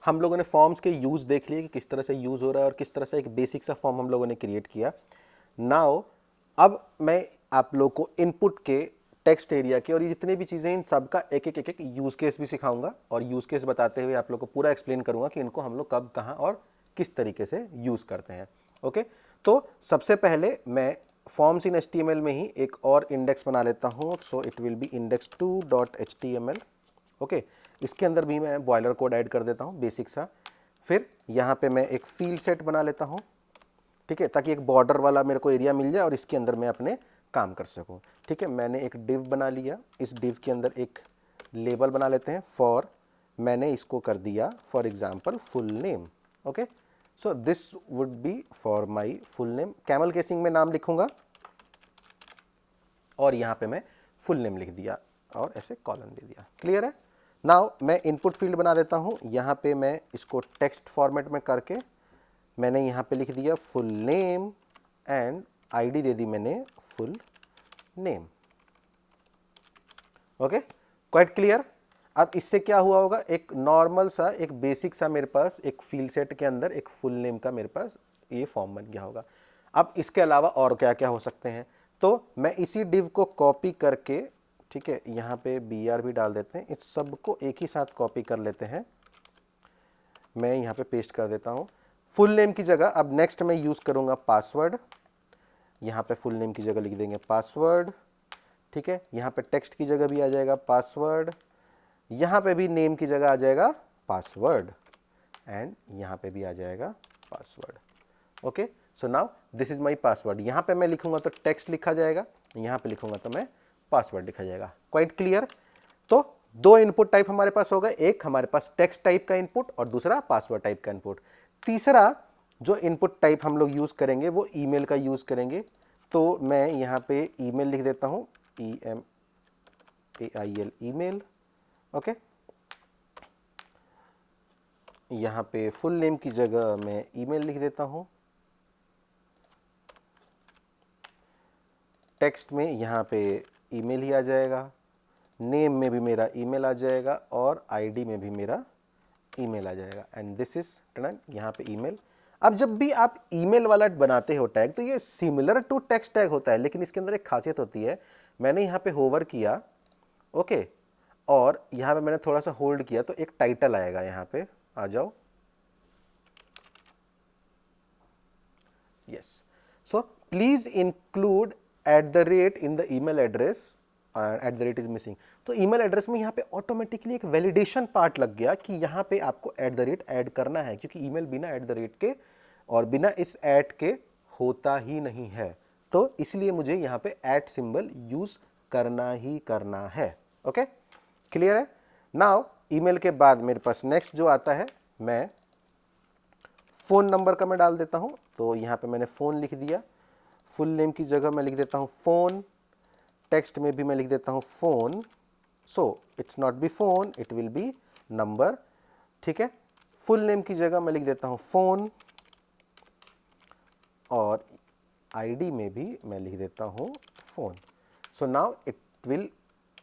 हम लोगों ने फॉर्म्स के यूज़ देख लिए कि किस तरह से यूज़ हो रहा है और किस तरह से एक बेसिक सा फॉर्म हम लोगों ने क्रिएट किया। नाउ अब मैं आप लोग को इनपुट के, टेक्स्ट एरिया के और ये जितने भी चीज़ें इन सब का एक यूज़ केस भी सिखाऊंगा और यूज़ केस बताते हुए आप लोग को पूरा एक्सप्लेन करूंगा कि इनको हम लोग कब, कहाँ और किस तरीके से यूज़ करते हैं। ओके, तो सबसे पहले मैं फॉर्म्स इन HTML में ही एक और इंडेक्स बना लेता हूँ। So it will be index2.html। Okay, इसके अंदर भी मैं बॉयलर कोड ऐड कर देता हूँ बेसिक सा। फिर यहाँ पे मैं एक फील्ड सेट बना लेता हूँ, ठीक है, ताकि एक बॉर्डर वाला मेरे को एरिया मिल जाए और इसके अंदर मैं अपने काम कर सकूँ। ठीक है, मैंने एक डिव बना लिया, इस डिव के अंदर एक लेबल बना लेते हैं फॉर, मैंने इसको कर दिया for example full name. Okay, so this would be for my full name. Camel casing में नाम लिखूंगा और यहाँ पे मैं फुल नेम लिख दिया और ऐसे कॉलन दे दिया। क्लियर है? नाउ मैं इनपुट फील्ड बना देता हूँ, यहाँ पे मैं इसको टेक्स्ट फॉर्मेट में करके मैंने यहाँ पे लिख दिया फुल नेम एंड आईडी दे दी मैंने full name. Okay, quite clear? अब इससे क्या हुआ होगा, एक नॉर्मल सा, एक बेसिक सा मेरे पास एक फील्ड सेट के अंदर एक फुल नेम का मेरे पास ये फॉर्म बन गया होगा। अब इसके अलावा और क्या क्या हो सकते हैं, तो मैं इसी डिव को कॉपी करके, ठीक है, यहाँ पे BR भी डाल देते हैं, इस सब को एक ही साथ कॉपी कर लेते हैं, मैं यहाँ पे पेस्ट कर देता हूँ। फुल नेम की जगह अब नेक्स्ट मैं यूज़ करूँगा पासवर्ड, यहाँ पे फुल नेम की जगह लिख देंगे पासवर्ड। ठीक है, यहाँ पे टेक्स्ट की जगह भी आ जाएगा पासवर्ड, यहाँ पे भी नेम की जगह आ जाएगा पासवर्ड एंड यहाँ पे भी आ जाएगा password. Okay, so now this is my password. यहाँ पे मैं लिखूंगा तो टेक्स्ट लिखा जाएगा, यहाँ पे लिखूंगा तो मैं पासवर्ड लिखा जाएगा। Quite clear? तो दो इनपुट टाइप हमारे पास हो गए, एक हमारे पास टेक्स्ट टाइप का इनपुट और दूसरा पासवर्ड टाइप का इनपुट। तीसरा जो इनपुट टाइप हम लोग यूज़ करेंगे वो ईमेल का यूज़ करेंगे। तो मैं यहाँ पे ईमेल लिख देता हूँ, EMAIL ईमेल। ओके, यहाँ पे फुल नेम की जगह मैं ईमेल लिख देता हूँ, टेक्स्ट में यहाँ पे ईमेल ही आ जाएगा, नेम में भी मेरा ईमेल आ जाएगा और आईडी में भी मेरा ईमेल आ जाएगा एंड दिस इज डन। यहाँ पे ईमेल। अब जब भी आप ईमेल वाला बनाते हो टैग तो ये सिमिलर टू टेक्स्ट टैग होता है, लेकिन इसके अंदर एक खासियत होती है। मैंने यहाँ पे होवर किया, ओके, और यहाँ पे मैंने थोड़ा सा होल्ड किया तो एक टाइटल आएगा, यहाँ पे आ जाओ, yes. So please include @ in the email address, @ is missing. तो ईमेल एड्रेस में यहाँ पे ऑटोमेटिकली एक वैलिडेशन पार्ट लग गया कि यहाँ पे आपको @ ऐड करना है, क्योंकि ईमेल बिना @ के और बिना इस ऐड के होता ही नहीं है। तो इसलिए मुझे यहाँ पे ऐट सिंबल यूज करना ही करना है। ओके, क्लियर है? नाउ ईमेल के बाद मेरे पास नेक्स्ट जो आता है, मैं फ़ोन नंबर का मैं डाल देता हूँ। तो यहाँ पे मैंने फ़ोन लिख दिया, फुल नेम की जगह मैं लिख देता हूँ फ़ोन, टेक्स्ट में भी मैं लिख देता हूँ phone. So it's not be phone, it will be number. ठीक है, फुल नेम की जगह मैं लिख देता हूँ फ़ोन और आईडी में भी मैं लिख देता हूँ phone. So now it will,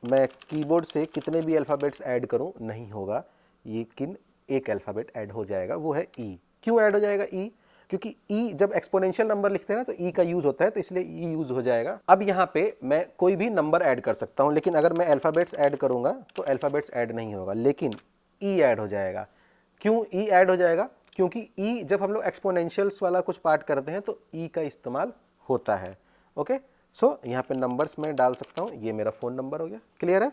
मैं कीबोर्ड से कितने भी अल्फ़ाबेट्स ऐड करूँ नहीं होगा, लेकिन एक अल्फ़ाबेट ऐड हो जाएगा, वो है ई। क्यों ऐड हो जाएगा ई? क्योंकि ई जब एक्सपोनेंशियल नंबर लिखते हैं ना तो ई का यूज़ होता है, तो इसलिए ई यूज़ हो जाएगा। अब यहाँ पे मैं कोई भी नंबर ऐड कर सकता हूँ, लेकिन अगर मैं अल्फ़ाबेट्स ऐड करूँगा तो अल्फ़ाबेट्स ऐड नहीं होगा, लेकिन ई ऐड हो जाएगा। क्यों ई ऐड हो जाएगा? क्योंकि ई जब हम लोग एक्सपोनेंशियल्स वाला कुछ पार्ट करते हैं तो ई का इस्तेमाल होता है। ओके, सो यहाँ पे नंबर्स में डाल सकता हूँ, ये मेरा फ़ोन नंबर हो गया। क्लियर है?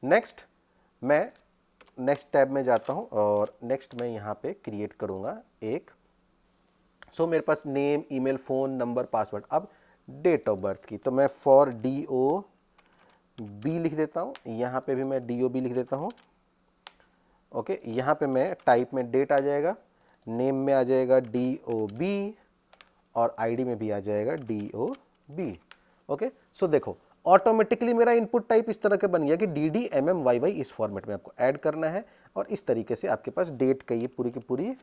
नेक्स्ट मैं नेक्स्ट टैब में जाता हूँ और नेक्स्ट मैं यहाँ पे क्रिएट करूँगा एक, सो मेरे पास name, email, phone number, password. अब डेट ऑफ बर्थ की, तो मैं फॉर DOB लिख देता हूँ, यहाँ पे भी मैं DOB लिख देता हूँ। ओके, यहाँ पे मैं टाइप में डेट आ जाएगा, नेम में आ जाएगा DOB और आईडी में भी आ जाएगा DOB। ओके, सो देखो ऑटोमेटिकली मेरा इनपुट टाइप इस तरह का बन गया कि DDMMYY इस फॉर्मेट में आपको ऐड करना है और इस तरीके से आपके पास डेट का ये पूरी की पूरी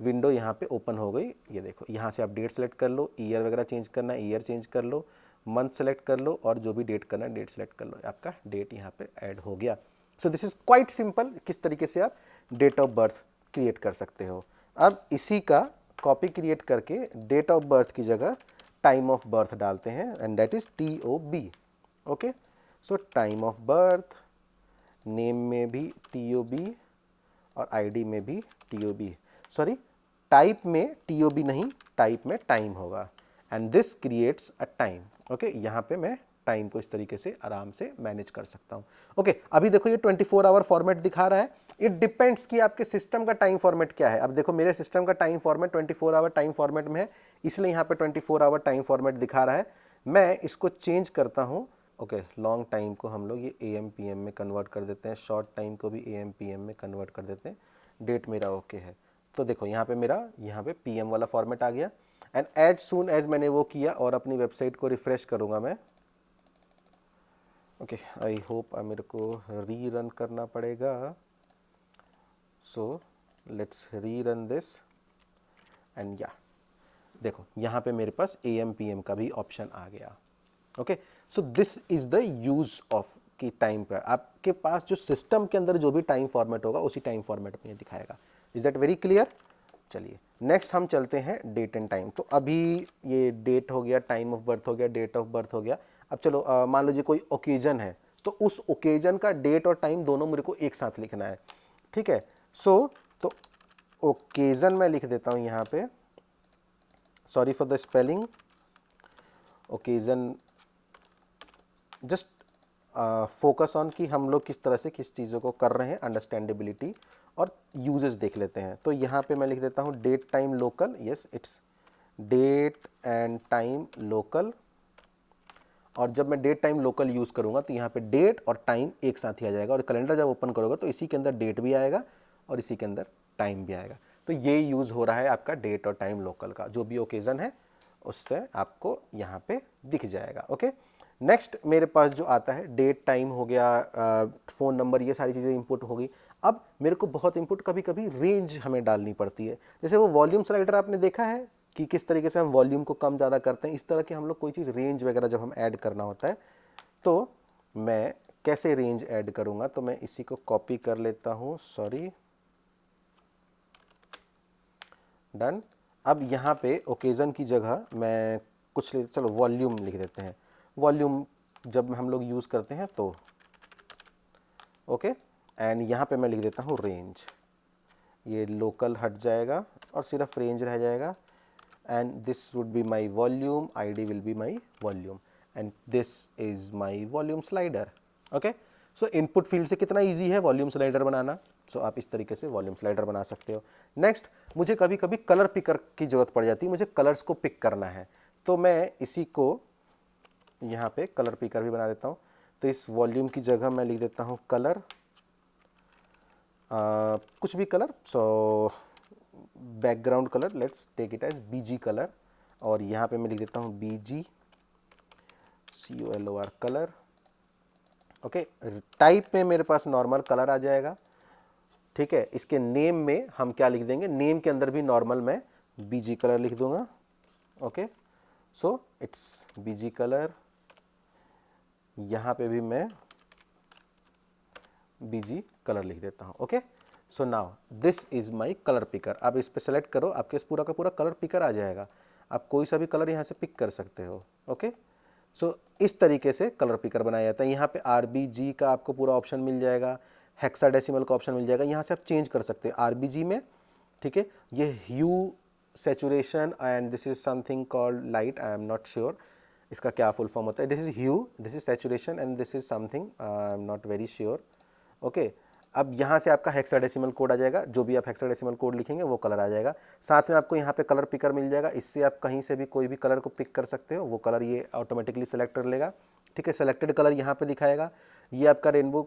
विंडो यहाँ पे ओपन हो गई। ये देखो, यहाँ से आप डेट सेलेक्ट कर लो, ईयर वगैरह चेंज करना है ईयर चेंज कर लो, मंथ सेलेक्ट कर लो और जो भी डेट करना है डेट सेलेक्ट कर लो, आपका डेट यहाँ पे ऐड हो गया। So this is quite simple, किस तरीके से आप डेट ऑफ बर्थ क्रिएट कर सकते हो। अब इसी का कॉपी क्रिएट करके डेट ऑफ बर्थ की जगह टाइम ऑफ बर्थ डालते हैं and that is TOB। Okay, so time of birth, name में भी TOB और ID में भी TOB, सॉरी टाइप में TOB नहीं, टाइप में टाइम होगा and this creates a time. Okay, यहाँ पे मैं टाइम को इस तरीके से आराम से मैनेज कर सकता हूँ। ओके, अभी देखो ये 24 आवर फॉर्मेट दिखा रहा है। इट डिपेंड्स कि आपके सिस्टम का टाइम फॉर्मेट क्या है। अब देखो मेरे सिस्टम का time format 24 hour time format में है, इसलिए यहाँ पे 24 आवर टाइम फॉर्मेट दिखा रहा है। मैं इसको चेंज करता हूँ। ओके, लॉन्ग टाइम को हम लोग ये AM PM में कन्वर्ट कर देते हैं, शॉर्ट टाइम को भी AM PM में कन्वर्ट कर देते हैं। डेट मेरा ओके है, तो देखो यहाँ पे मेरा यहाँ पे PM वाला फॉर्मेट आ गया एंड एज सून एज मैंने वो किया और अपनी वेबसाइट को रिफ्रेश करूँगा मैं। ओके, आई होप मेरे को रीरन करना पड़ेगा। So let's rerun this and या देखो यहाँ पे मेरे पास AM PM का भी ऑप्शन आ गया। Okay, so this is the use of की टाइम पर आपके पास जो सिस्टम के अंदर जो भी टाइम फॉर्मेट होगा उसी टाइम फॉर्मेट में ये दिखाएगा। Is that very clear? चलिए नेक्स्ट हम चलते हैं डेट एंड टाइम। तो अभी ये डेट हो गया, टाइम ऑफ बर्थ हो गया, डेट ऑफ बर्थ हो गया। अब चलो मान लीजिए कोई ओकेजन है, तो उस ओकेजन का डेट और टाइम दोनों मेरे को एक साथ लिखना है। ठीक है, सो तो ओकेजन मैं लिख देता हूँ यहाँ पे, sorry for the spelling, occasion just focus on कि हम लोग किस तरह से किस चीज़ों को कर रहे हैं, अंडरस्टैंडेबिलिटी और यूजेस देख लेते हैं। तो यहाँ पे मैं लिख देता हूँ date time local, yes it's date and time local. और जब मैं डेट टाइम लोकल यूज़ करूँगा तो यहाँ पे डेट और टाइम एक साथ ही आ जाएगा और कैलेंडर जब ओपन करोगे तो इसी के अंदर डेट भी आएगा और इसी के अंदर टाइम भी आएगा। तो ये यूज़ हो रहा है आपका डेट और टाइम लोकल का, जो भी ओकेज़न है उससे आपको यहाँ पे दिख जाएगा। ओके, नेक्स्ट मेरे पास जो आता है डेट टाइम हो गया, फ़ोन नंबर, ये सारी चीज़ें इंपुट होगी। अब मेरे को बहुत इंपुट कभी कभी रेंज हमें डालनी पड़ती है। जैसे वो वॉल्यूम स्लाइडर आपने देखा है कि किस तरीके से हम वॉल्यूम को कम ज़्यादा करते हैं, इस तरह के हम लोग कोई चीज़ रेंज वगैरह जब हम ऐड करना होता है तो मैं कैसे रेंज ऐड करूँगा। तो मैं इसी को कॉपी कर लेता हूँ, सॉरी, डन। अब यहाँ पे ओकेज़न की जगह मैं कुछ चलो वॉल्यूम लिख देते हैं। वॉल्यूम जब हम लोग यूज़ करते हैं तो ओके, एंड यहाँ पे मैं लिख देता हूँ रेंज। ये लोकल हट जाएगा और सिर्फ रेंज रह जाएगा and this would be my volume, ID will be my volume and this is my volume slider. Okay, so input field से कितना ईजी है वॉल्यूम स्लाइडर बनाना। सो आप इस तरीके से वॉल्यूम स्लाइडर बना सकते हो। नेक्स्ट, मुझे कभी कभी कलर पिकर की ज़रूरत पड़ जाती है, मुझे कलर्स को पिक करना है, तो मैं इसी को यहाँ पे कलर पिकर भी बना देता हूँ। तो इस वॉल्यूम की जगह मैं लिख देता हूँ कलर, कुछ भी colour, so background colour, let's take it as BG colour, और यहाँ पे मैं लिख देता हूँ BG COLOR colour. Okay, type में मेरे पास नॉर्मल कलर आ जाएगा। ठीक है, इसके नेम में हम क्या लिख देंगे, नेम के अंदर भी नॉर्मल मैं BG कलर लिख दूंगा। Okay, so it's BG colour, यहाँ पे भी मैं BG कलर लिख देता हूँ। Okay, so now this is my colour picker. आप इस पर सेलेक्ट करो, आपके पूरा का पूरा कलर पिकर आ जाएगा, आप कोई सा भी कलर यहाँ से पिक कर सकते हो। ओके, सो इस तरीके से कलर पिकर बनाया जाता है। यहाँ पे RBG का आपको पूरा ऑप्शन मिल जाएगा, हेक्साडेसिमल का ऑप्शन मिल जाएगा, यहाँ से आप चेंज कर सकते हैं RBG में। ठीक है, ये hue, saturation and this is something called light, I am not sure इसका क्या फुल फॉर्म होता है। This is hue, this is saturation and this is something, I am not very sure. Okay, अब यहाँ से आपका हेक्साडेसिमल कोड आ जाएगा, जो भी आप हेक्साडेसिमल कोड लिखेंगे वो कलर आ जाएगा। साथ में आपको यहाँ पे कलर पिकर मिल जाएगा, इससे आप कहीं से भी कोई भी कलर को पिक कर सकते हो, वो कलर ये ऑटोमेटिकली सेलेक्ट कर लेगा। ठीक है, सेलेक्टेड कलर यहाँ पे दिखाएगा। ये आपका रेनबो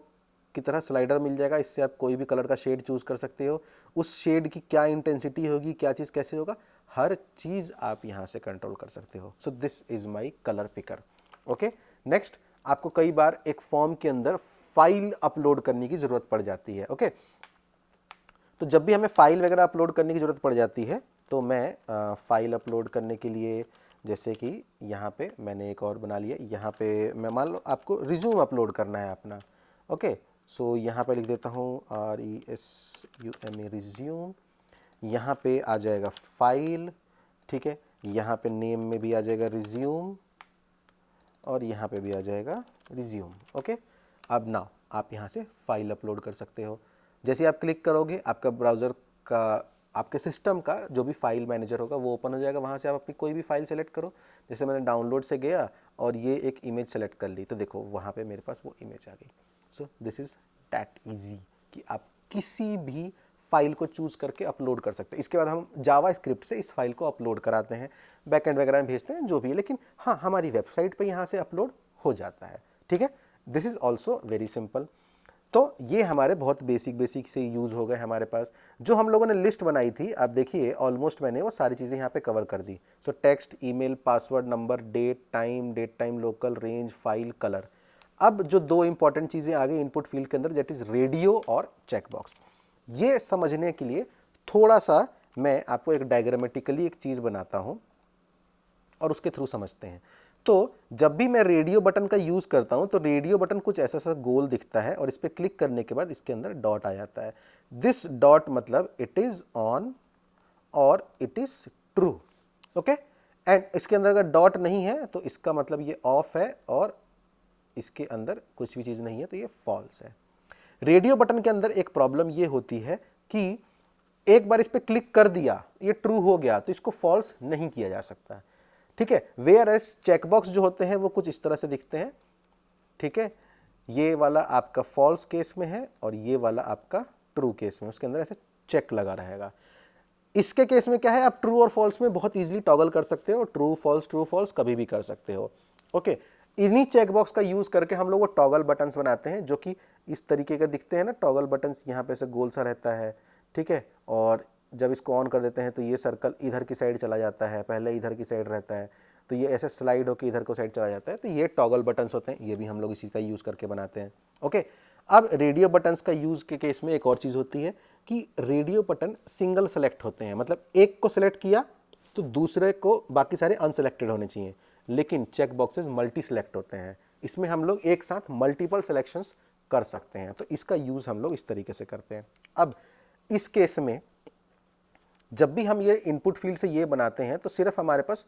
की तरह स्लाइडर मिल जाएगा, इससे आप कोई भी कलर का शेड चूज़ कर सकते हो। उस शेड की क्या इंटेंसिटी होगी, क्या चीज़ कैसे होगा, हर चीज़ आप यहाँ से कंट्रोल कर सकते हो। So this is my colour picker. Okay, next, आपको कई बार एक फॉर्म के अंदर फाइल अपलोड करने की ज़रूरत पड़ जाती है। ओके, तो जब भी हमें फाइल वगैरह अपलोड करने की ज़रूरत पड़ जाती है तो मैं फाइल अपलोड करने के लिए, जैसे कि यहाँ पे मैंने एक और बना लिया, यहाँ पे मैं मान लो आपको रिज्यूम अपलोड करना है अपना। ओके, सो यहाँ पे लिख देता हूँ RESUME रिज्यूम यहाँ पे आ जाएगा फाइल, ठीक है, यहाँ पे नेम में भी आ जाएगा रिज्यूम और यहाँ पे भी आ जाएगा रिज्यूम। ओके, अब नाउ आप यहाँ से फाइल अपलोड कर सकते हो। जैसे आप क्लिक करोगे आपका ब्राउज़र का, आपके सिस्टम का जो भी फाइल मैनेजर होगा वो ओपन हो जाएगा। वहाँ से आप अपनी कोई भी फाइल सेलेक्ट करो। जैसे मैंने डाउनलोड से गया और ये एक इमेज सेलेक्ट कर ली, तो देखो वहाँ पे मेरे पास वो इमेज आ गई। So this is that easy कि आप किसी भी फाइल को चूज़ करके अपलोड कर सकते हैं। इसके बाद हम जावा स्क्रिप्ट से इस फाइल को अपलोड कराते हैं, बैकएंड वगैरह में भेजते हैं, जो भी है, लेकिन हाँ हमारी वेबसाइट पे यहाँ से अपलोड हो जाता है। ठीक है, this is also very simple. तो ये हमारे बहुत बेसिक से यूज़ हो गए हमारे पास। जो हम लोगों ने लिस्ट बनाई थी, आप देखिए ऑलमोस्ट मैंने वो सारी चीज़ें यहाँ पे कवर कर दी। So text, email, password, number, date time, local, range, file, colour. अब जो दो इंपॉर्टेंट चीज़ें आ गई इनपुट फील्ड के अंदर, दैट इज़ रेडियो और चेकबॉक्स। ये समझने के लिए थोड़ा सा मैं आपको एक डायग्रामेटिकली एक चीज़ बनाता हूँ और उसके थ्रू समझते हैं। तो जब भी मैं रेडियो बटन का यूज़ करता हूं तो रेडियो बटन कुछ ऐसा सा गोल दिखता है और इस पर क्लिक करने के बाद इसके अंदर डॉट आ जाता है। दिस डॉट मतलब इट इज़ ऑन और it is true. Okay, and इसके अंदर अगर डॉट नहीं है तो इसका मतलब ये ऑफ है और इसके अंदर कुछ भी चीज़ नहीं है तो ये फॉल्स है। रेडियो बटन के अंदर एक प्रॉब्लम ये होती है कि एक बार इस पर क्लिक कर दिया, ये ट्रू हो गया, तो इसको फॉल्स नहीं किया जा सकता। ठीक है, वेयर एज चेकबॉक्स जो होते हैं वो कुछ इस तरह से दिखते हैं। ठीक है, ये वाला आपका फॉल्स केस में है और ये वाला आपका ट्रू केस में, उसके अंदर ऐसे चेक लगा रहेगा। इसके केस में क्या है, आप ट्रू और फॉल्स में बहुत इजीली टॉगल कर सकते हो, ट्रू फॉल्स कभी भी कर सकते हो। ओके, इन्हीं चेकबॉक्स का यूज करके हम लोग वो टॉगल बटन्स बनाते हैं जो कि इस तरीके का दिखते हैं ना, टॉगल बटन्स यहाँ पे से गोल सा रहता है। ठीक है, और जब इसको ऑन कर देते हैं तो ये सर्कल इधर की साइड चला जाता है, पहले इधर की साइड रहता है, तो ये ऐसे स्लाइड होकर इधर को साइड चला जाता है। तो ये टॉगल बटन्स होते हैं, ये भी हम लोग इसी का यूज़ करके बनाते हैं। ओके, अब रेडियो बटन्स का यूज़ के केस में एक और चीज़ होती है कि रेडियो बटन सिंगल सेलेक्ट होते हैं, मतलब एक को सेलेक्ट किया तो दूसरे को बाकी सारे अनसेलेक्टेड होने चाहिए। लेकिन चेक बॉक्सेस मल्टी सेलेक्ट होते हैं, इसमें हम लोग एक साथ मल्टीपल सिलेक्शंस कर सकते हैं। तो इसका यूज़ हम लोग इस तरीके से करते हैं। अब इस केस में जब भी हम ये इनपुट फील्ड से ये बनाते हैं तो सिर्फ हमारे पास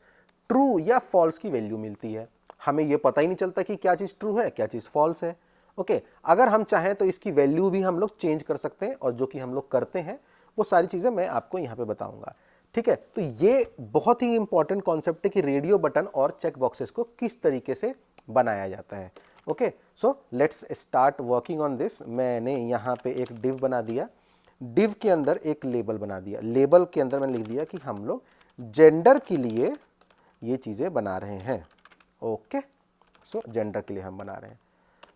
ट्रू या फॉल्स की वैल्यू मिलती है। हमें ये पता ही नहीं चलता कि क्या चीज़ ट्रू है क्या चीज़ फॉल्स है। ओके, अगर हम चाहें तो इसकी वैल्यू भी हम लोग चेंज कर सकते हैं और जो कि हम लोग करते हैं वो सारी चीज़ें मैं आपको यहाँ पे बताऊंगा। ठीक है, तो ये बहुत ही इंपॉर्टेंट कॉन्सेप्ट है कि रेडियो बटन और चेक बॉक्सेस को किस तरीके से बनाया जाता है। Okay, so let's start working on this. मैंने यहाँ पे एक डिव बना दिया, डिव के अंदर एक लेबल बना दिया, लेबल के अंदर मैंने लिख दिया कि हम लोग जेंडर के लिए ये चीज़ें बना रहे हैं। ओके, सो जेंडर के लिए हम बना रहे हैं,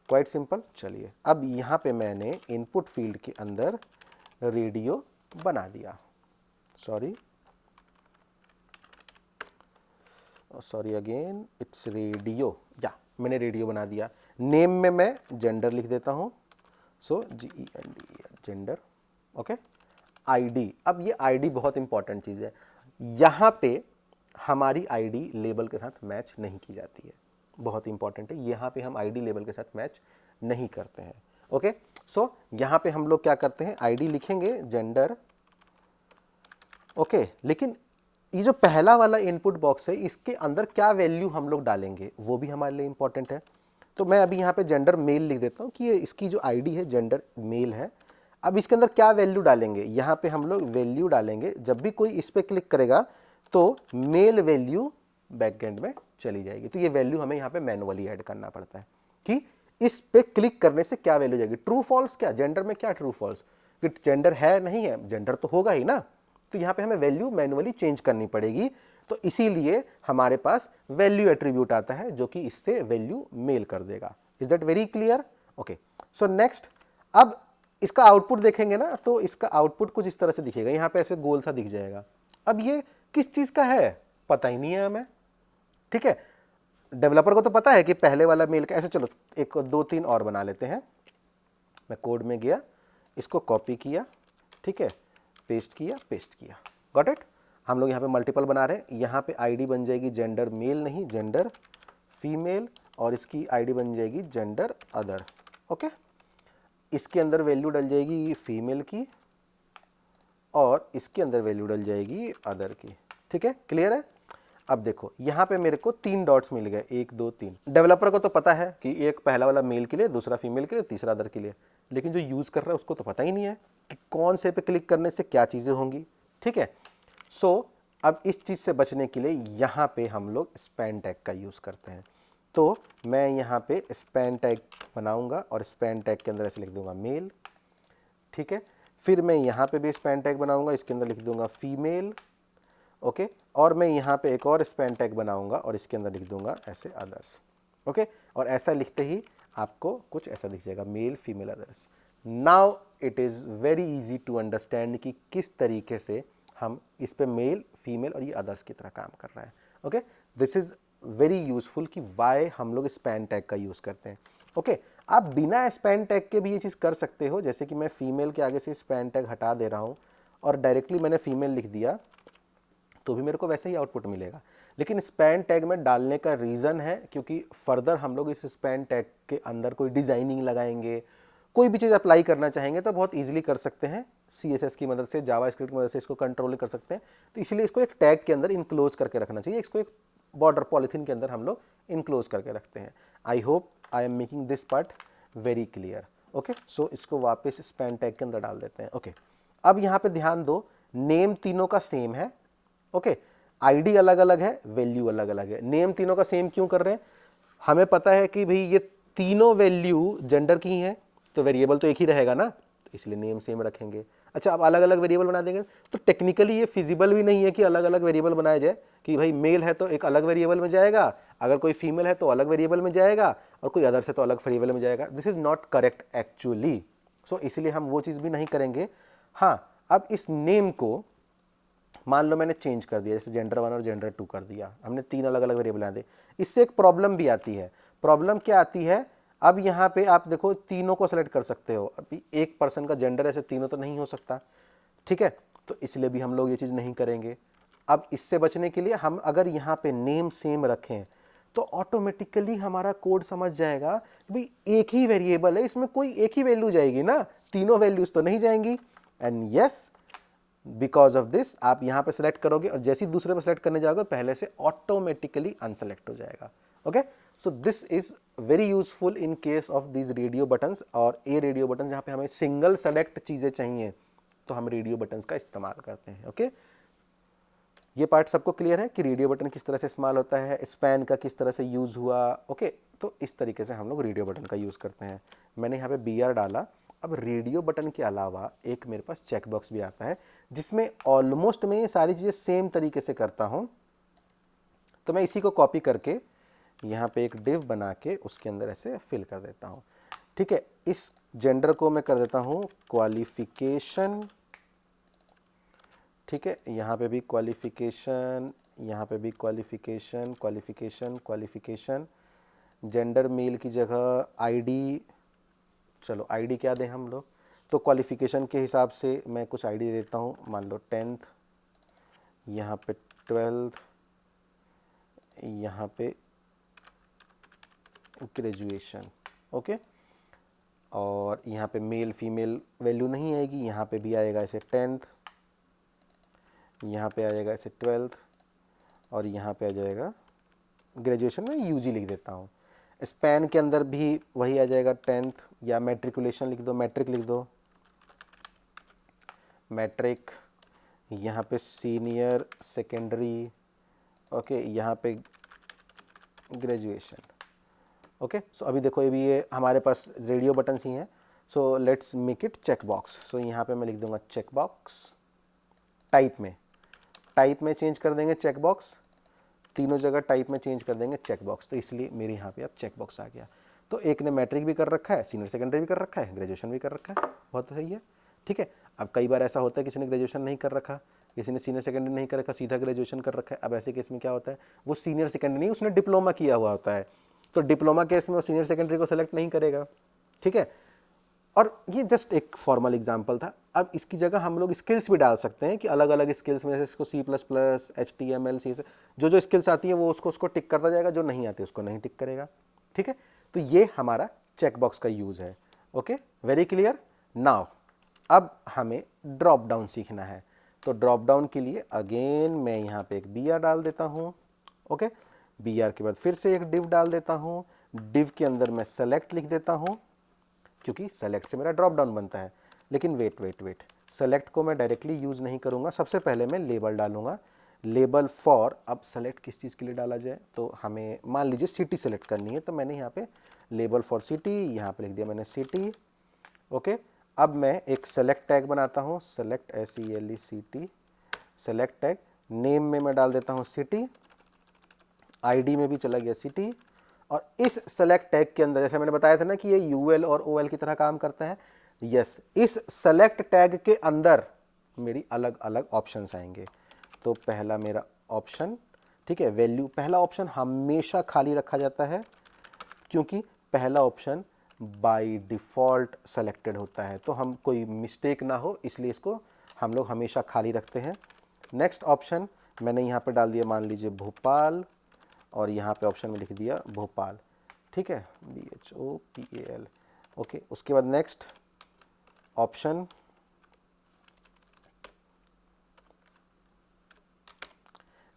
क्वाइट सिंपल। चलिए, अब यहाँ पे मैंने इनपुट फील्ड के अंदर रेडियो बना दिया, सॉरी अगेन इट्स रेडियो, या मैंने रेडियो बना दिया। नेम में मैं जेंडर लिख देता हूँ, सो GENDER जेंडर। ओके, आईडी, अब ये आईडी बहुत इंपॉर्टेंट चीज़ है। यहाँ पे हमारी आईडी लेबल के साथ मैच नहीं की जाती है, बहुत इंपॉर्टेंट है। यहाँ पे हम आईडी लेबल के साथ मैच नहीं करते हैं। ओके, सो यहाँ पे हम लोग क्या करते हैं, आईडी लिखेंगे जेंडर। ओके, लेकिन ये जो पहला वाला इनपुट बॉक्स है इसके अंदर क्या वैल्यू हम लोग डालेंगे वो भी हमारे लिए इंपॉर्टेंट है। तो मैं अभी यहाँ पे जेंडर मेल लिख देता हूँ कि ये इसकी जो आईडी है जेंडर मेल है। अब इसके अंदर क्या वैल्यू डालेंगे, यहाँ पे हम लोग वैल्यू डालेंगे। जब भी कोई इस पर क्लिक करेगा तो मेल वैल्यू बैकएंड में चली जाएगी। तो ये वैल्यू हमें यहाँ पे मैनुअली ऐड करना पड़ता है कि इस पे क्लिक करने से क्या वैल्यू जाएगी, ट्रू फॉल्स। क्या जेंडर में क्या ट्रू फॉल्स, कि जेंडर है नहीं है, जेंडर तो होगा ही ना, तो यहाँ पे हमें वैल्यू मैनुअली चेंज करनी पड़ेगी। तो इसीलिए हमारे पास वैल्यू एट्रीब्यूट आता है जो कि इससे वैल्यू मेल कर देगा। Is that very clear? Okay, so next, अब इसका आउटपुट देखेंगे ना, तो इसका आउटपुट कुछ इस तरह से दिखेगा, यहाँ पे ऐसे गोल सा दिख जाएगा। अब ये किस चीज़ का है पता ही नहीं है हमें। ठीक है, डेवलपर को तो पता है कि पहले वाला मेल का, ऐसे चलो एक दो तीन और बना लेते हैं। मैं कोड में गया, इसको कॉपी किया, ठीक है, पेस्ट किया, गॉट इट। हम लोग यहाँ पे मल्टीपल बना रहे हैं। यहाँ पे आईडी बन जाएगी जेंडर मेल नहीं, जेंडर फीमेल, और इसकी आईडी बन जाएगी जेंडर अदर। ओके, इसके अंदर वैल्यू डल जाएगी फीमेल की और इसके अंदर वैल्यू डल जाएगी अदर की। ठीक है, क्लियर है। अब देखो यहाँ पे मेरे को 3 डॉट्स मिल गए, 1 2 3। डेवलपर को तो पता है कि एक पहला वाला मेल के लिए, दूसरा फीमेल के लिए, तीसरा अदर के लिए, लेकिन जो यूज़ कर रहा है उसको तो पता ही नहीं है कि कौन से पे क्लिक करने से क्या चीज़ें होंगी। ठीक है, सो अब इस चीज़ से बचने के लिए यहाँ पे हम लोग स्पैन टैग का यूज़ करते हैं। तो मैं यहाँ पे स्पैन टैग बनाऊँगा और स्पैन टैग के अंदर ऐसे लिख दूँगा मेल। ठीक है, फिर मैं यहाँ पे भी स्पैन टैग बनाऊँगा, इसके अंदर लिख दूँगा फीमेल। ओके, और मैं यहाँ पे एक और स्पैन टैग बनाऊँगा और इसके अंदर लिख दूँगा ऐसे अदर्स। ओके, और ऐसा लिखते ही आपको कुछ ऐसा दिख जाएगा, male female others. Now it is very easy to understand कि किस तरीके से हम इस पे मेल फीमेल और ये अदर्स की तरह काम कर रहा है। Okay, this is very useful कि वाई हम लोग स्पैन टैग का यूज़ करते हैं। ओके, आप बिना स्पैन टैग के भी ये चीज़ कर सकते हो, जैसे कि मैं फीमेल के आगे से स्पैन टैग हटा दे रहा हूँ और डायरेक्टली मैंने फीमेल लिख दिया तो भी मेरे को वैसे ही आउटपुट मिलेगा। लेकिन स्पैन टैग में डालने का रीज़न है क्योंकि फर्दर हम लोग इस स्पैन टैग के अंदर कोई डिज़ाइनिंग लगाएंगे, कोई भी चीज़ अप्लाई करना चाहेंगे तो बहुत ईजिली कर सकते हैं। CSS की मदद से, जावास्क्रिप्ट की मदद से इसको कंट्रोल कर सकते हैं। तो इसलिए इसको एक टैग के अंदर इनक्लोज करके रखना चाहिए, इसको एक बॉर्डर पॉलिथीन के अंदर हम लोग इनक्लोज करके रखते हैं। I hope I am making this part very clear. Okay, so इसको वापस स्पैन टैग के अंदर डाल देते हैं। ओके, अब यहाँ पे ध्यान दो, नेम तीनों का सेम है। ओके, आईडी अलग अलग है, वैल्यू अलग अलग है। नेम तीनों का सेम क्यों कर रहे हैं? हमें पता है कि भाई ये तीनों वैल्यू जेंडर की हैं, तो वेरिएबल तो एक ही रहेगा ना, तो इसलिए नेम सेम रखेंगे। अच्छा, अब अलग अलग वेरिएबल बना देंगे तो टेक्निकली ये फिजिबल भी नहीं है कि अलग अलग वेरिएबल बनाया जाए, कि भाई मेल है तो एक अलग वेरिएबल में जाएगा, अगर कोई फीमेल है तो अलग वेरिएबल में जाएगा, और कोई अदर से तो अलग वेरिएबल में जाएगा। This is not correct actually. So इसलिए हम वो चीज़ भी नहीं करेंगे। हाँ, अब इस नेम को मान लो मैंने चेंज कर दिया, जैसे जेंडर 1 और जेंडर 2 कर दिया, हमने 3 अलग अलग वेरिएबल बना दिए। इससे एक प्रॉब्लम भी आती है। प्रॉब्लम क्या आती है? अब यहाँ पे आप देखो तीनों को सेलेक्ट कर सकते हो, अभी एक पर्सन का जेंडर ऐसे तीनों तो नहीं हो सकता। ठीक है, तो इसलिए भी हम लोग ये चीज़ नहीं करेंगे। अब इससे बचने के लिए हम अगर यहाँ पे नेम सेम रखें तो ऑटोमेटिकली हमारा कोड समझ जाएगा कि भाई एक ही वेरिएबल है, इसमें कोई एक ही वैल्यू जाएगी ना, तीनों वैल्यूज तो नहीं जाएंगी। And yes, because of this आप यहाँ पे सेलेक्ट करोगे और जैसे ही दूसरे पे सेलेक्ट करने जाओगे पहले से ऑटोमेटिकली अनसेलेक्ट हो जाएगा। Okay, so this is very useful in case of these radio buttons और ए रेडियो बटन, जहाँ पे हमें सिंगल सेलेक्ट चीज़ें चाहिए तो हम रेडियो बटन्स का इस्तेमाल करते हैं। ओके, ये पार्ट सबको क्लियर है कि रेडियो बटन किस तरह से इस्तेमाल होता है, स्पैन का किस तरह से यूज़ हुआ। ओके, तो इस तरीके से हम लोग रेडियो बटन का यूज़ करते हैं। मैंने यहाँ पे BR डाला। अब रेडियो बटन के अलावा एक मेरे पास चेक बॉक्स भी आता है जिसमें ऑलमोस्ट मैं ये सारी चीज़ें सेम तरीके से करता हूँ। तो मैं इसी को कॉपी करके यहाँ पे एक डिव बना के उसके अंदर ऐसे फिल कर देता हूँ। ठीक है, इस जेंडर को मैं कर देता हूँ क्वालिफिकेशन। ठीक है, यहाँ पे भी क्वालिफिकेशन, यहाँ पे भी qualification, qualification, qualification. Gender male की जगह आईडी, चलो आईडी क्या दें हम लोग, तो क्वालिफिकेशन के हिसाब से मैं कुछ आईडी देता हूँ, मान लो 10th, यहाँ पे 12th, यहाँ पे ग्रेजुएशन। ओके, और यहाँ पे मेल फीमेल वैल्यू नहीं आएगी, यहाँ पे भी आएगा ऐसे 10th, यहाँ पे आ जाएगा ऐसे 12th, और यहाँ पे आ जाएगा ग्रेजुएशन में यूजी लिख देता हूँ। स्पैन के अंदर भी वही आ जाएगा 10th, या मैट्रिकुलेशन लिख दो, मैट्रिक लिख दो, मैट्रिक। यहाँ पे सीनियर सेकेंडरी। ओके, यहाँ पे ग्रेजुएशन। ओके, सो अभी देखो ये भी ये हमारे पास रेडियो बटन्स ही हैं। So let's make it check box. So यहाँ पे मैं लिख दूंगा चेक बॉक्स। टाइप में चेंज कर देंगे चेक बॉक्स, तीनों जगह टाइप में चेंज कर देंगे चेक बॉक्स। तो इसलिए मेरे यहाँ पे अब चेक बॉक्स आ गया। तो एक ने मैट्रिक भी कर रखा है, सीनियर सेकेंडरी भी कर रखा है, ग्रेजुएशन भी कर रखा है, बहुत सही है। ठीक है, अब कई बार ऐसा होता है किसी ने ग्रेजुएशन नहीं कर रखा, किसी ने सीनियर सेकेंडरी नहीं कर रखा, सीधा ग्रेजुएशन कर रखा है। अब ऐसे केस में क्या होता है, वो सीनियर सेकेंडरी नहीं, उसने डिप्लोमा किया हुआ होता है, तो डिप्लोमा केस में वो सीनियर सेकेंडरी को सेलेक्ट नहीं करेगा। ठीक है, और ये जस्ट एक फॉर्मल एग्जांपल था। अब इसकी जगह हम लोग स्किल्स भी डाल सकते हैं कि अलग अलग स्किल्स में, जैसे इसको C++, HTML, CSS, जो स्किल्स आती है वो उसको टिक करता जाएगा, जो नहीं आती उसको नहीं टिक करेगा। ठीक है, तो ये हमारा चेकबॉक्स का यूज़ है। Okay, very clear. नाउ अब हमें ड्रॉप डाउन सीखना है। तो ड्रॉप डाउन के लिए अगेन मैं यहाँ पे एक br डाल देता हूँ। ओके, br के बाद फिर से एक div डाल देता हूँ। div के अंदर मैं select लिख देता हूँ, क्योंकि select से मेरा ड्रॉप डाउन बनता है। लेकिन वेट, सेलेक्ट को मैं डायरेक्टली यूज़ नहीं करूँगा, सबसे पहले मैं लेबल डालूंगा। लेबल फॉर, अब सेलेक्ट किस चीज़ के लिए डाला जाए, तो हमें मान लीजिए सिटी सेलेक्ट करनी है, तो मैंने यहाँ पे लेबल फॉर सिटी, यहाँ पे लिख दिया मैंने सिटी। ओके, अब मैं एक सेलेक्ट टैग बनाता हूँ, select SELECT, select tag. Name में मैं डाल देता हूँ सिटी, ID में भी चला गया सिटी। और इस सेलेक्ट टैग के अंदर, जैसे मैंने बताया था ना कि ये UL और OL की तरह काम करता है, यस, इस सेलेक्ट टैग के अंदर मेरी अलग अलग ऑप्शंस आएंगे। तो पहला मेरा ऑप्शन, ठीक है, वैल्यू, पहला ऑप्शन हमेशा खाली रखा जाता है, क्योंकि पहला ऑप्शन बाय डिफ़ॉल्ट सेलेक्टेड होता है, तो हम कोई मिस्टेक ना हो इसलिए इसको हम लोग हमेशा खाली रखते हैं। नेक्स्ट ऑप्शन मैंने यहाँ पे डाल दिया, मान लीजिए भोपाल, और यहाँ पे ऑप्शन में लिख दिया भोपाल, ठीक है, BHOPAL। ओके, उसके बाद नेक्स्ट ऑप्शन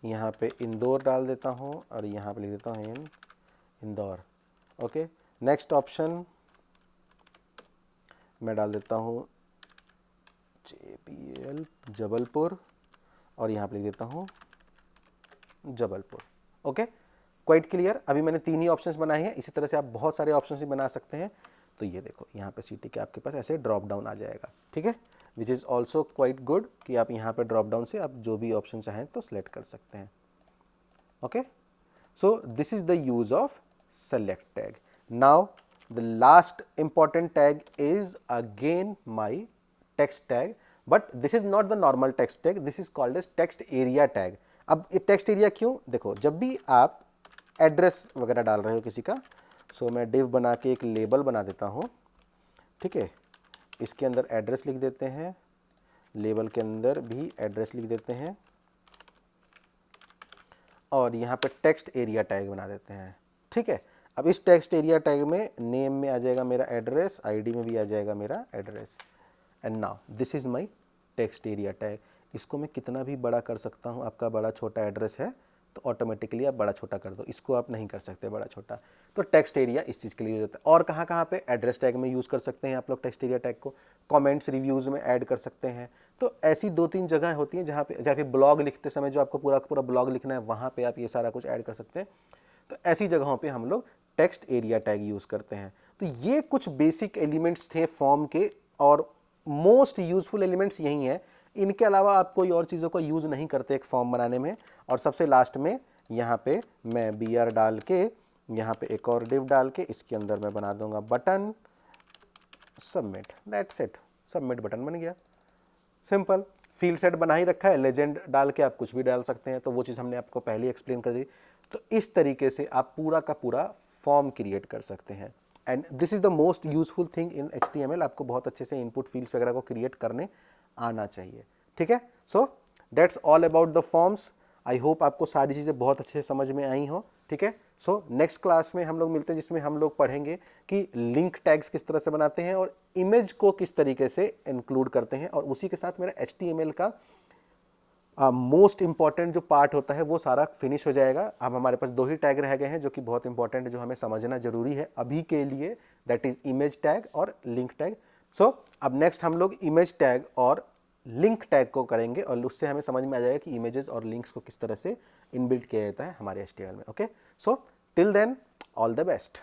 यहाँ पे इंदौर डाल देता हूँ, और यहाँ पे लिख देता हूँ इंदौर। ओके, नेक्स्ट ऑप्शन मैं डाल देता हूँ JPL जबलपुर, और यहाँ पे लिख देता हूँ जबलपुर। Okay, quite clear. अभी मैंने 3 ही ऑप्शंस बनाए हैं, इसी तरह से आप बहुत सारे ऑप्शंस भी बना सकते हैं। तो ये देखो यहाँ पे सिटी के आपके पास ऐसे ड्रॉप डाउन आ जाएगा, ठीक है, which is also quite good कि आप यहाँ पे ड्रॉप डाउन से आप जो भी ऑप्शन चाहें तो सिलेक्ट कर सकते हैं। Okay, so this is the use of select tag. Now the last important tag is again my text tag, but this is not the normal text tag, this is called as text area tag। अब ये text area क्यों, देखो जब भी आप address वगैरह डाल रहे हो किसी का, सो मैं div बना के एक लेबल बना देता हूँ, ठीक है, इसके अंदर एड्रेस लिख देते हैं, लेबल के अंदर भी एड्रेस लिख देते हैं, और यहाँ पे टेक्स्ट एरिया टैग बना देते हैं, ठीक है। अब इस टेक्स्ट एरिया टैग में नेम में आ जाएगा मेरा एड्रेस, ID में भी आ जाएगा मेरा address, and now this is my text area tag. इसको मैं कितना भी बड़ा कर सकता हूँ, आपका बड़ा छोटा एड्रेस है तो ऑटोमेटिकली आप बड़ा छोटा कर दो, इसको आप नहीं कर सकते बड़ा छोटा। तो टेक्स्ट एरिया इस चीज़ के लिए यूज होता है। और कहाँ कहाँ पे एड्रेस टैग में यूज़ कर सकते हैं आप लोग टेक्स्ट एरिया टैग को, कमेंट्स रिव्यूज़ में ऐड कर सकते हैं। तो ऐसी 2-3 जगह होती हैं जहाँ पे, जाके ब्लॉग लिखते समय जो आपको पूरा पूरा ब्लॉग लिखना है, वहाँ पे आप ये सारा कुछ ऐड कर सकते हैं। तो ऐसी जगहों पे हम लोग टेक्स्ट एरिया टैग यूज़ करते हैं। तो ये कुछ बेसिक एलिमेंट्स थे फॉर्म के, और मोस्ट यूजफुल एलिमेंट्स यही हैं। इनके अलावा आप कोई और चीज़ों को यूज़ नहीं करते एक फॉर्म बनाने में। और सबसे लास्ट में यहाँ पे मैं BR डाल के, यहाँ पे एक और div डाल के, इसके अंदर मैं बना दूंगा button submit, that's it, submit button बन गया, सिंपल। फील्ड सेट बना ही रखा है, लेजेंड डाल के आप कुछ भी डाल सकते हैं, तो वो चीज़ हमने आपको पहले एक्सप्लेन कर दी। तो इस तरीके से आप पूरा का पूरा फॉर्म क्रिएट कर सकते हैं, and this is the most useful thing in HTML। आपको बहुत अच्छे से इनपुट फील्ड्स वगैरह को क्रिएट करने आना चाहिए, ठीक है। So that's all about the forms. I hope आपको सारी चीज़ें बहुत अच्छे से समझ में आई हो, ठीक है। सो नेक्स्ट क्लास में हम लोग मिलते हैं, जिसमें हम लोग पढ़ेंगे कि लिंक टैग्स किस तरह से बनाते हैं और इमेज को किस तरीके से इंक्लूड करते हैं, और उसी के साथ मेरा HTML का मोस्ट इंपॉर्टेंट जो पार्ट होता है वो सारा फिनिश हो जाएगा। अब हमारे पास 2 ही टैग रह गए हैं जो कि बहुत इंपॉर्टेंट है, जो हमें समझना जरूरी है अभी के लिए, दैट इज इमेज टैग और लिंक टैग। सो अब नेक्स्ट हम लोग इमेज टैग और लिंक टैग को करेंगे, और उससे हमें समझ में आ जाएगा कि इमेजेस और लिंक्स को किस तरह से इनबिल्ट किया जाता है हमारे HTML में। Okay, so till then all the best.